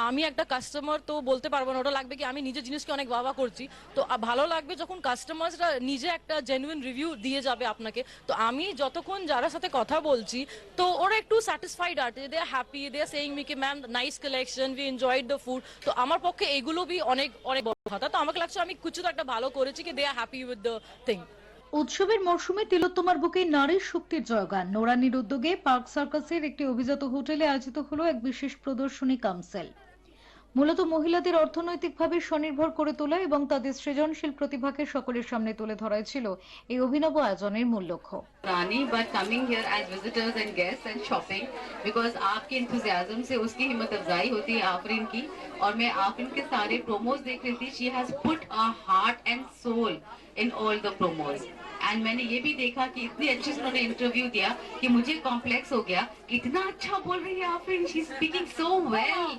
আমি একটা কাস্টমার তো বলতে পারবো না, ওটা লাগবে কি আমি নিজের জিনিসকে অনেক বাবা করছি, তো ভালো লাগবে যখন কাস্টমাররা নিজে একটা জেনুইন রিভিউ দিয়ে যাবে আপনাকে। তো আমি যতক্ষণ যারা সাথে কথা বলছি, তো ওরা একটু স্যাটিসফাইড আছে, they are happy, they are saying me কি ma'am nice collection, we enjoyed the food. তো আমার পক্ষে এগুলো বি অনেক অনেক বড় কথা। তো আমাকে লাগছে আমি কিছু তো একটা ভালো করেছি, কি দে are happy with the thing. উৎসবের মরশুমে তিলোত্তমার বুকে নারীর শক্তির জয়গান। নোরানীর উদ্যোগে পার্ক সার্কাসের একটি অভিজাত হোটেলে আয়োজিত হলো এক বিশেষ প্রদর্শনী কামসেল। মূলত মহিলাদের অর্থনৈতিকভাবে স্বনির্ভর করে তোলা এবং তাদের সৃজনশীল প্রতিভাকে সকলের সামনে তুলে ধরাই ছিল এই অভিনব আয়োজনের মূল লক্ষ্য। रानी but coming here as visitors and guests and shopping because आपके enthusiasm से उसकी हिम्मत अफजाई होती है आफरीन की। और मैं आफरीन के सारे प्रोमोज देख रही थी, she has put a heart and soul in all the promos। And मैंने ये भी देखा कि इतनी अच्छे से उन्होंने इंटरव्यू दिया कि मुझे कॉम्प्लेक्स हो गया कि इतना अच्छा बोल रही है Afreen, she is speaking so well,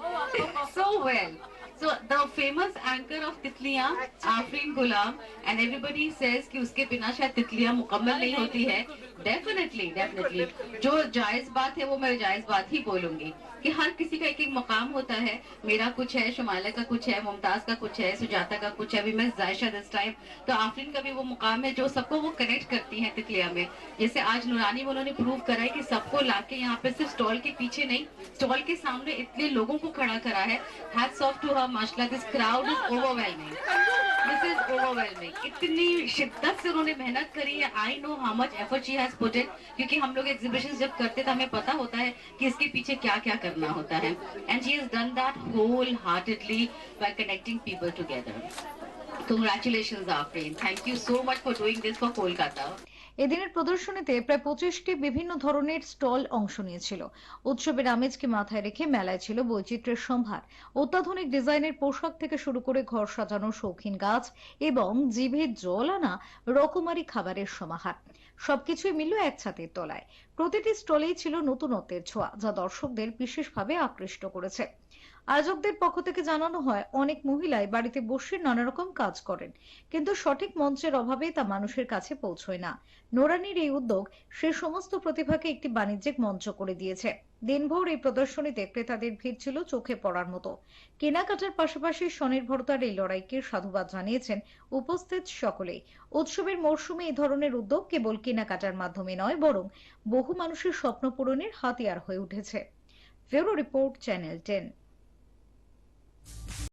so well। So the famous anchor of तितलियां आफरीन गुलाम, and everybody says कि उसके बिना शायद तितलियां मुकम्मल नहीं होती है। डेफिनेटली डेफिनेटली जो जायज बात है वो मैं जायज बात ही बोलूंगी कि हर किसी का एक एक मकाम होता है। मेरा कुछ है, शुमाइला का कुछ है, मुमताज का कुछ है, सुजाता का कुछ है, अभी मैं जायशा दिस टाइम। तो आफरीन का भी वो मुकाम है जो सबको वो कनेक्ट करती है तितलियां में। जैसे आज नूरानी में उन्होंने प्रूव करा है कि सबको लाके यहाँ पे सिर्फ स्टॉल के पीछे नहीं, स्टॉल के सामने इतने लोगों को खड़ा करा है। हैट्स ऑफ टू हर माशाल्लाह, this crowd is overwhelming, this is overwhelming. इतनी शिद्दत से उन्होंने मेहनत करी है। I know how much effort she has put in, क्योंकि हम लोग एग्जीबिशन जब करते तो हमें पता होता है कि इसके पीछे क्या क्या करना होता है। And she has done that wholehearted by connecting people together. Congratulations Afreen, thank you so much for doing this for Kolkata। এদিনের প্রদর্শনীতে প্রায় 25টি বিভিন্ন ধরনের স্টল অংশ নিয়েছিল। উৎসবের আমেজকে মাথায় রেখে মেলায় ছিল বৈচিত্র্যের সম্ভার। অত্যাধুনিক ডিজাইনের পোশাক থেকে শুরু করে ঘর সাজানোর শৌখিন গাছ এবং জিভে জল আনা রকমারি খাবারের সমাহার, সবকিছুই মিলল এক ছাদের তলায়। প্রতিটি স্টলেই ছিল নতুনত্বের ছোঁয়া, যা দর্শকদের বিশেষভাবে আকৃষ্ট করেছে। আয়োজকদের পক্ষ থেকে জানানো হয়, অনেক মহিলাই বাড়িতে বসে নানা রকম কাজ করেন, কিন্তু সঠিক মঞ্চের অভাবে তা মানুষের কাছে পৌঁছয় না। নোরানীর এই উদ্যোগ সে সমস্ত প্রতিভাকে একটি বাণিজ্যিক মঞ্চ করে দিয়েছে। দিনভর এই প্রদর্শনীতে ক্রেতাদের ভিড় ছিল চোখে পড়ার মতো। কেনাকাটার পাশাপাশি স্বনির্ভরতার এই লড়াইকে সাধুবাদ জানিয়েছেন উপস্থিত সকলেই। উৎসবের মরশুমে এই ধরনের উদ্যোগ কেবল কেনাকাটার মাধ্যমে নয়, বরং বহু মানুষের স্বপ্ন পূরণের হাতিয়ার হয়ে উঠেছে। Bureau report, channel 10।